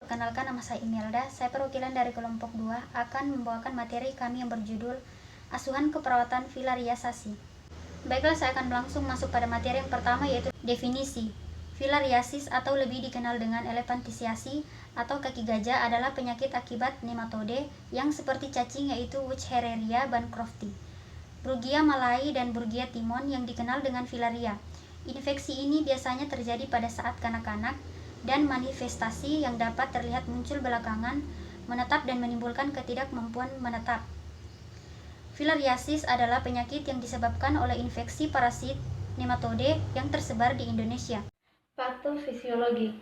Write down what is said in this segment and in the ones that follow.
Perkenalkan, nama saya Imelda. Saya perwakilan dari kelompok 2 akan membawakan materi kami yang berjudul Asuhan Keperawatan Filariasasi. Baiklah, saya akan langsung masuk pada materi yang pertama, yaitu definisi. Filariasis atau lebih dikenal dengan elephantiasiasi atau kaki gajah adalah penyakit akibat nematode yang seperti cacing, yaitu Wuchereria bancrofti, Brugia malai dan Brugia timon yang dikenal dengan filaria. Infeksi ini biasanya terjadi pada saat kanak-kanak dan manifestasi yang dapat terlihat muncul belakangan, menetap dan menimbulkan ketidakmampuan menetap. Filariasis adalah penyakit yang disebabkan oleh infeksi parasit nematode yang tersebar di Indonesia. Patofisiologi.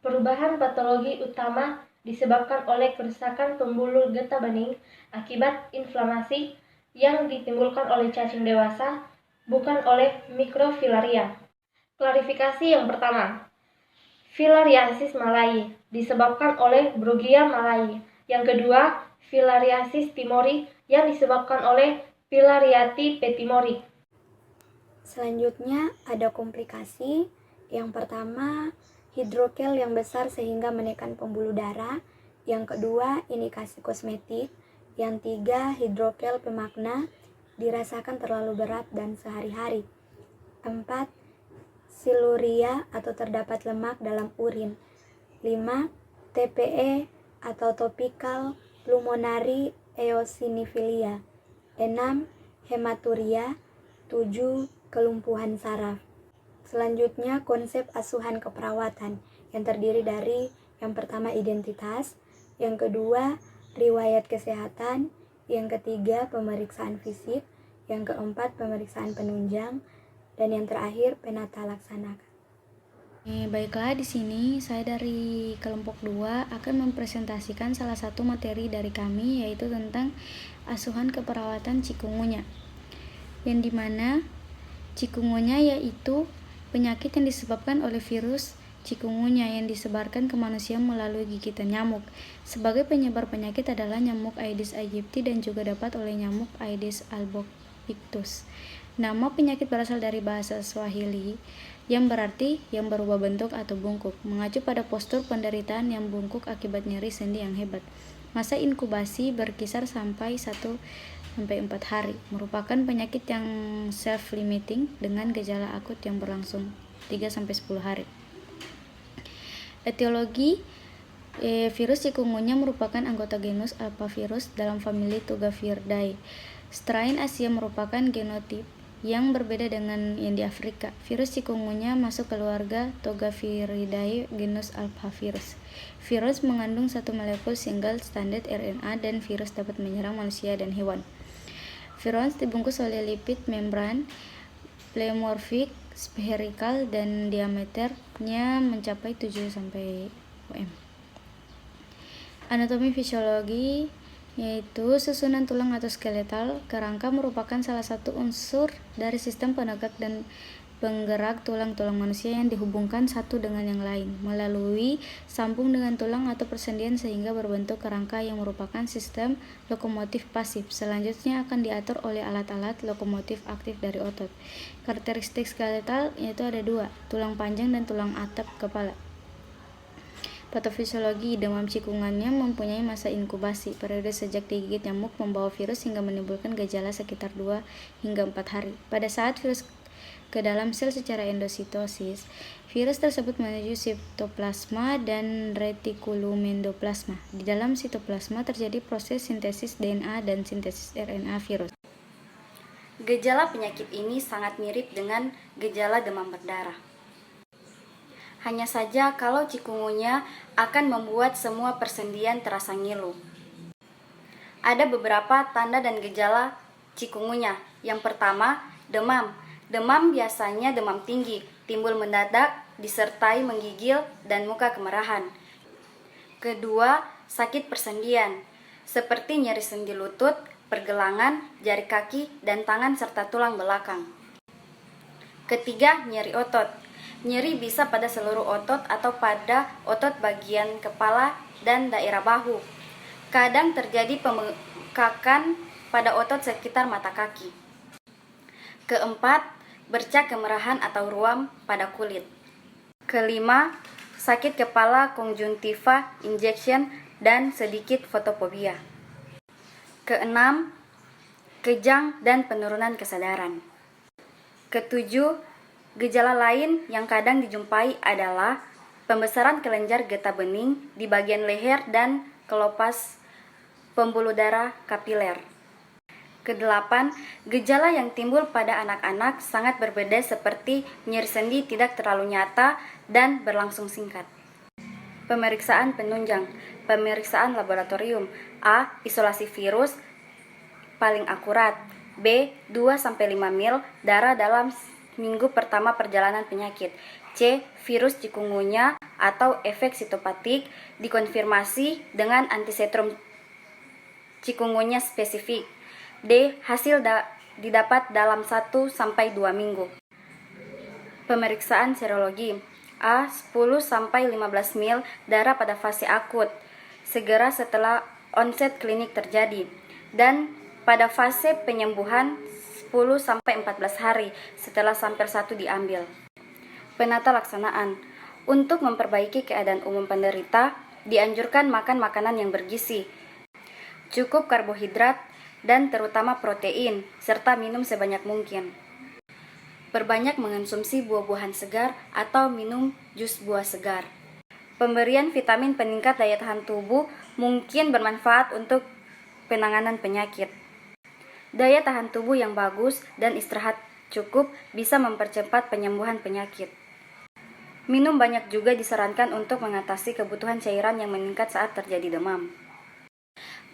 Perubahan patologi utama disebabkan oleh kerusakan pembuluh getah bening akibat inflamasi yang ditimbulkan oleh cacing dewasa, bukan oleh mikrofilaria. Klarifikasi yang pertama. Filariasis malai disebabkan oleh Brugia malai. Yang kedua, filariasis timori yang disebabkan oleh Filariati petimori. Selanjutnya ada komplikasi. Yang pertama, hidrokel yang besar sehingga menekan pembuluh darah. Yang kedua, indikasi kosmetik. Yang tiga, hidrokel pemakna dirasakan terlalu berat dan sehari-hari. 4. Siluria atau terdapat lemak dalam urin. 5. TPE atau topical pulmonary eosinofilia. 6. Hematuria. 7. Kelumpuhan saraf. Selanjutnya, konsep asuhan keperawatan yang terdiri dari yang pertama identitas, yang kedua riwayat kesehatan, yang ketiga pemeriksaan fisik, yang keempat pemeriksaan penunjang, dan yang terakhir penata laksana. Baiklah, di sini saya dari kelompok 2 akan mempresentasikan salah satu materi dari kami, yaitu tentang asuhan keperawatan chikungunya, yang dimana chikungunya yaitu penyakit yang disebabkan oleh virus chikungunya yang disebarkan ke manusia melalui gigitan nyamuk. Sebagai penyebar penyakit adalah nyamuk Aedes aegypti dan juga dapat oleh nyamuk Aedes albopictus. Nama penyakit berasal dari bahasa Swahili yang berarti yang berubah bentuk atau bungkuk, mengacu pada postur penderitaan yang bungkuk akibat nyeri sendi yang hebat. Masa inkubasi berkisar sampai 1-4 hari, merupakan penyakit yang self-limiting dengan gejala akut yang berlangsung 3-10 hari. Etiologi virus chikungunya merupakan anggota genus Alphavirus dalam famili Tugaviridae. Strain Asia merupakan genotip yang berbeda dengan yang di Afrika. Virus chikungunya masuk keluarga Togaviridae genus Alphavirus. Virus mengandung satu molekul single stranded RNA dan virus dapat menyerang manusia dan hewan. Virus dibungkus oleh lipid membran pleomorfik spherical dan diameternya mencapai 7-10 mm. Anatomi fisiologi yaitu susunan tulang atau skeletal. Kerangka merupakan salah satu unsur dari sistem penegak dan penggerak tulang-tulang manusia yang dihubungkan satu dengan yang lain melalui sambung dengan tulang atau persendian sehingga berbentuk kerangka yang merupakan sistem lokomotif pasif. Selanjutnya akan diatur oleh alat-alat lokomotif aktif dari otot. Karakteristik skeletal yaitu ada 2, tulang panjang dan tulang atap kepala. Patofisiologi demam chikungunya mempunyai masa inkubasi. Periode sejak digigit nyamuk membawa virus hingga menimbulkan gejala sekitar 2-4 hari. Pada saat virus ke dalam sel secara endositosis, virus tersebut menuju sitoplasma dan retikulum endoplasma. Di dalam sitoplasma terjadi proses sintesis DNA dan sintesis RNA virus. Gejala penyakit ini sangat mirip dengan gejala demam berdarah. Hanya saja kalau chikungunya akan membuat semua persendian terasa ngilu. Ada beberapa tanda dan gejala chikungunya. Yang pertama, demam. Demam biasanya demam tinggi, timbul mendadak, disertai menggigil dan muka kemerahan. Kedua, sakit persendian, seperti nyeri sendi lutut, pergelangan, jari kaki, dan tangan serta tulang belakang. Ketiga, nyeri otot. Nyeri bisa pada seluruh otot atau pada otot bagian kepala dan daerah bahu. Kadang terjadi pembengkakan pada otot sekitar mata kaki. Keempat, bercak kemerahan atau ruam pada kulit. Kelima, sakit kepala konjuntiva, injection, dan sedikit fotofobia. Keenam, kejang dan penurunan kesadaran. Ketujuh, gejala lain yang kadang dijumpai adalah pembesaran kelenjar getah bening di bagian leher dan kelopas pembuluh darah kapiler. Kedelapan, gejala yang timbul pada anak-anak sangat berbeda seperti nyeri sendi tidak terlalu nyata dan berlangsung singkat. Pemeriksaan penunjang, pemeriksaan laboratorium. A. Isolasi virus paling akurat. B. 2-5 mil darah dalam minggu pertama perjalanan penyakit. C. Virus cikungunya atau efek sitopatik dikonfirmasi dengan antisetrum cikungunya spesifik. D. Hasil didapat dalam 1-2 minggu. Pemeriksaan serologi. A. 10-15 mil darah pada fase akut, segera setelah onset klinik terjadi, dan pada fase penyembuhan 10-14 hari setelah sampel 1 diambil. Penata laksanaan. Untuk memperbaiki keadaan umum penderita, dianjurkan makan makanan yang bergizi, cukup karbohidrat, dan terutama protein, serta minum sebanyak mungkin. Perbanyak mengonsumsi buah-buahan segar atau minum jus buah segar. Pemberian vitamin peningkat daya tahan tubuh mungkin bermanfaat untuk penanganan penyakit. Daya tahan tubuh yang bagus dan istirahat cukup bisa mempercepat penyembuhan penyakit. Minum banyak juga disarankan untuk mengatasi kebutuhan cairan yang meningkat saat terjadi demam.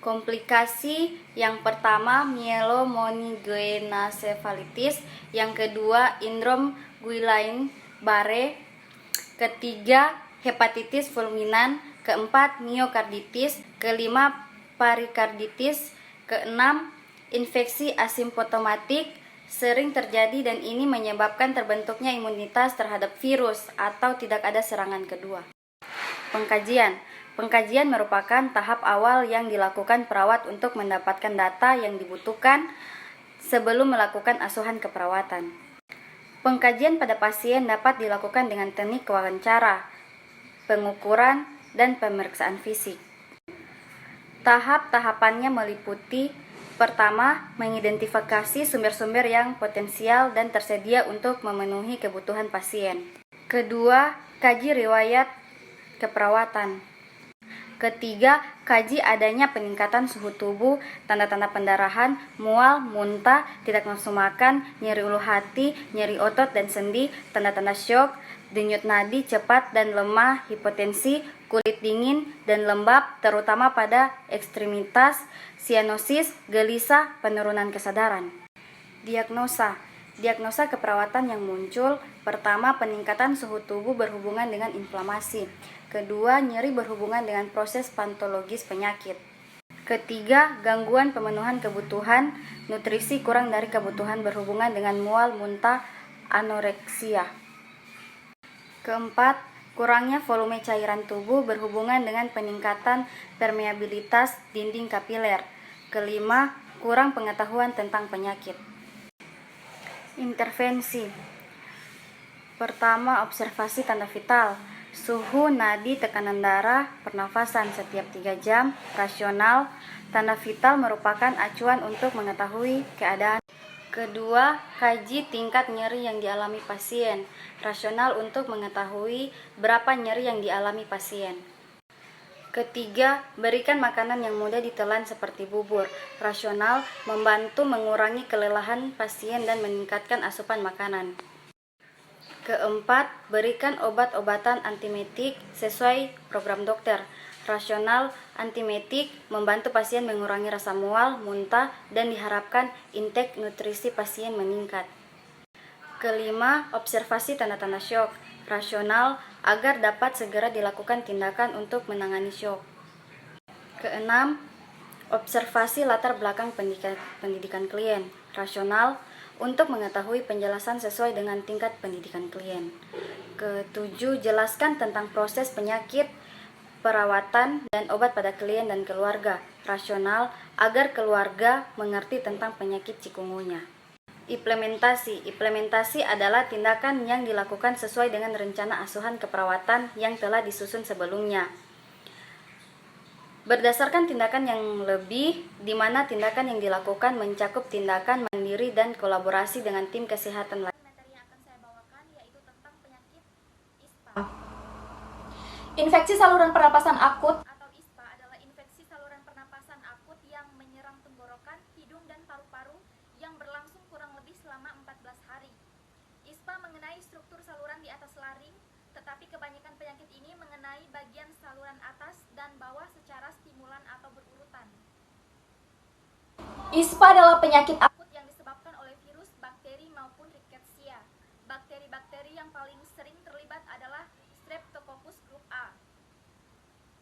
Komplikasi yang pertama myelomonogenasefalitis, yang kedua indrom Guillain-Barré, ketiga hepatitis fulminan, keempat miokarditis, kelima perikarditis, keenam infeksi asimptomatik sering terjadi dan ini menyebabkan terbentuknya imunitas terhadap virus atau tidak ada serangan kedua. Pengkajian merupakan tahap awal yang dilakukan perawat untuk mendapatkan data yang dibutuhkan sebelum melakukan asuhan keperawatan. Pengkajian pada pasien dapat dilakukan dengan teknik wawancara, pengukuran, dan pemeriksaan fisik. Tahap-tahapannya meliputi: pertama, mengidentifikasi sumber-sumber yang potensial dan tersedia untuk memenuhi kebutuhan pasien. Kedua, kaji riwayat keperawatan. Ketiga, kaji adanya peningkatan suhu tubuh, tanda-tanda pendarahan, mual, muntah, tidak nafsu makan, nyeri ulu hati, nyeri otot dan sendi, tanda-tanda syok, denyut nadi cepat dan lemah, hipotensi, kulit dingin dan lembab, terutama pada ekstremitas, sianosis, gelisah, penurunan kesadaran. Diagnosa keperawatan yang muncul: pertama, peningkatan suhu tubuh berhubungan dengan inflamasi. Kedua, nyeri berhubungan dengan proses patologis penyakit. Ketiga, gangguan pemenuhan kebutuhan nutrisi kurang dari kebutuhan berhubungan dengan mual, muntah, anoreksia. Keempat, kurangnya volume cairan tubuh berhubungan dengan peningkatan permeabilitas dinding kapiler. Kelima, kurang pengetahuan tentang penyakit. Intervensi. Pertama, observasi tanda vital. Suhu, nadi, tekanan darah, pernafasan setiap 3 jam, rasional. Tanda vital merupakan acuan untuk mengetahui keadaan. Kedua, kaji tingkat nyeri yang dialami pasien, rasional untuk mengetahui berapa nyeri yang dialami pasien. Ketiga, berikan makanan yang mudah ditelan seperti bubur, rasional, membantu mengurangi kelelahan pasien dan meningkatkan asupan makanan. Keempat, berikan obat-obatan antiemetik sesuai program dokter. Rasional, antiemetik membantu pasien mengurangi rasa mual, muntah, dan diharapkan intake nutrisi pasien meningkat. Kelima, observasi tanda-tanda syok. Rasional, agar dapat segera dilakukan tindakan untuk menangani syok. Keenam, observasi latar belakang pendidikan klien. Rasional, untuk mengetahui penjelasan sesuai dengan tingkat pendidikan klien. Ketujuh, jelaskan tentang proses penyakit, perawatan, dan obat pada klien dan keluarga. Rasional, agar keluarga mengerti tentang penyakit cikungunya. Implementasi adalah tindakan yang dilakukan sesuai dengan rencana asuhan keperawatan yang telah disusun sebelumnya. Berdasarkan tindakan yang lebih, di mana tindakan yang dilakukan mencakup tindakan mandiri dan kolaborasi dengan tim kesehatan lain. Materi yang akan saya bawakan yaitu tentang penyakit ISPA. Infeksi saluran pernapasan akut Atau ISPA adalah infeksi saluran pernapasan akut yang menyerang tenggorokan, hidung, dan paru-paru yang berlangsung kurang lebih selama 14 hari. ISPA mengenai struktur saluran di atas laring, tetapi kebanyakan penyakit ini mengenai bagian saluran atas dan bawah secara stimulan atau berurutan. ISPA adalah penyakit akut Yang disebabkan oleh virus, bakteri, maupun rickettsia. Bakteri-bakteri yang paling sering terlibat adalah Streptococcus grup A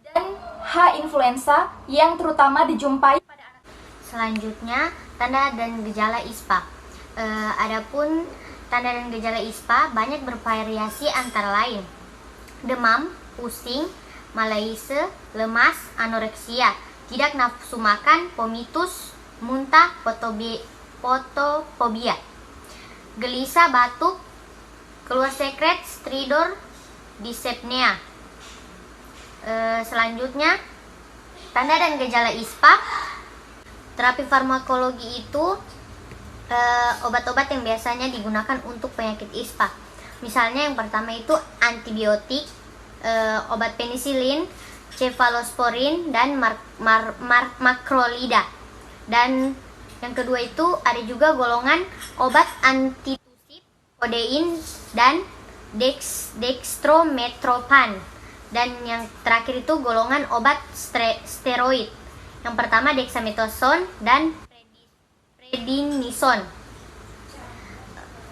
dan H. influenza yang terutama dijumpai pada anak. Selanjutnya, tanda dan gejala ISPA. Adapun tanda dan gejala ISPA banyak bervariasi antara lain demam, pusing, malaise, lemas, anoreksia, tidak nafsu makan, vomitus, muntah, fotofobia, gelisah, batuk, keluar sekret, stridor, dyspnea. Selanjutnya, tanda dan gejala ISPA. Terapi farmakologi itu obat-obat yang biasanya digunakan untuk penyakit ISPA. Misalnya yang pertama itu antibiotik, obat penisilin, cefalosporin, dan makrolida. Dan yang kedua itu ada juga golongan obat antitusif, kodein, dan dextrometropan. Dan yang terakhir itu golongan obat steroid. Yang pertama dexamethasone dan prednisone.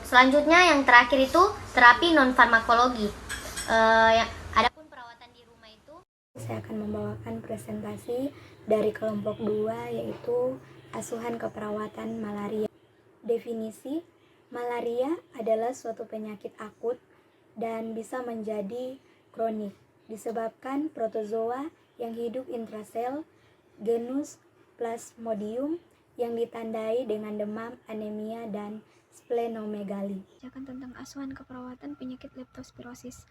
Selanjutnya yang terakhir itu terapi non farmakologi. Adapun perawatan di rumah itu Saya akan membawakan presentasi dari kelompok 2 yaitu asuhan keperawatan malaria. Definisi, malaria adalah suatu penyakit akut dan bisa menjadi kronik disebabkan protozoa yang hidup intrasel genus Plasmodium yang ditandai dengan demam, anemia, dan splenomegali. Tentang asuhan keperawatan penyakit leptospirosis.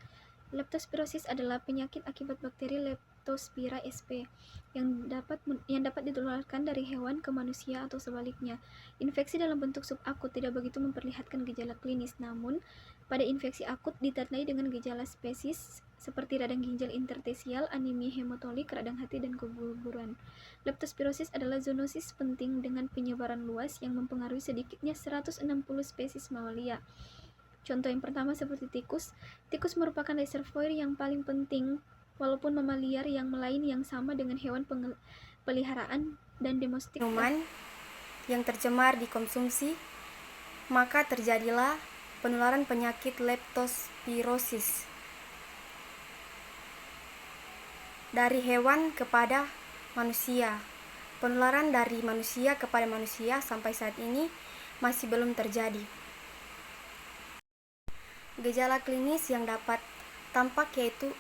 Leptospirosis adalah penyakit akibat bakteri Leptospira sp yang dapat ditularkan dari hewan ke manusia atau sebaliknya. Infeksi dalam bentuk subakut tidak begitu memperlihatkan gejala klinis, namun pada infeksi akut ditandai dengan gejala spesies seperti radang ginjal interstisial, anemia hematolik, radang hati, dan keguguran. Leptospirosis adalah zoonosis penting dengan penyebaran luas yang mempengaruhi sedikitnya 160 spesies mamalia. Contoh yang pertama seperti tikus. Tikus merupakan reservoir yang paling penting, walaupun mamalia yang lain yang sama dengan hewan peliharaan dan domestik. Minuman yang tercemar dikonsumsi, maka terjadilah penularan penyakit leptospirosis dari hewan kepada manusia. Penularan dari manusia kepada manusia sampai saat ini masih belum terjadi. Gejala klinis yang dapat tampak yaitu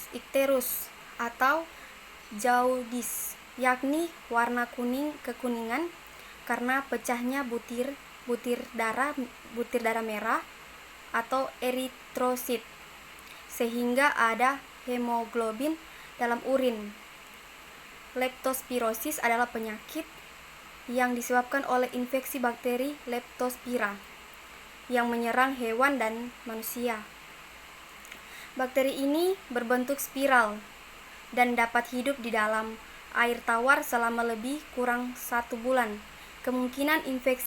ikterus atau jaundice, yakni warna kuning kekuningan karena pecahnya butir darah merah atau eritrosit, sehingga ada hemoglobin dalam urin. Leptospirosis adalah penyakit yang disebabkan oleh infeksi bakteri Leptospira yang menyerang hewan dan manusia. Bakteri ini berbentuk spiral dan dapat hidup di dalam air tawar selama lebih kurang 1 bulan. Kemungkinan infeksi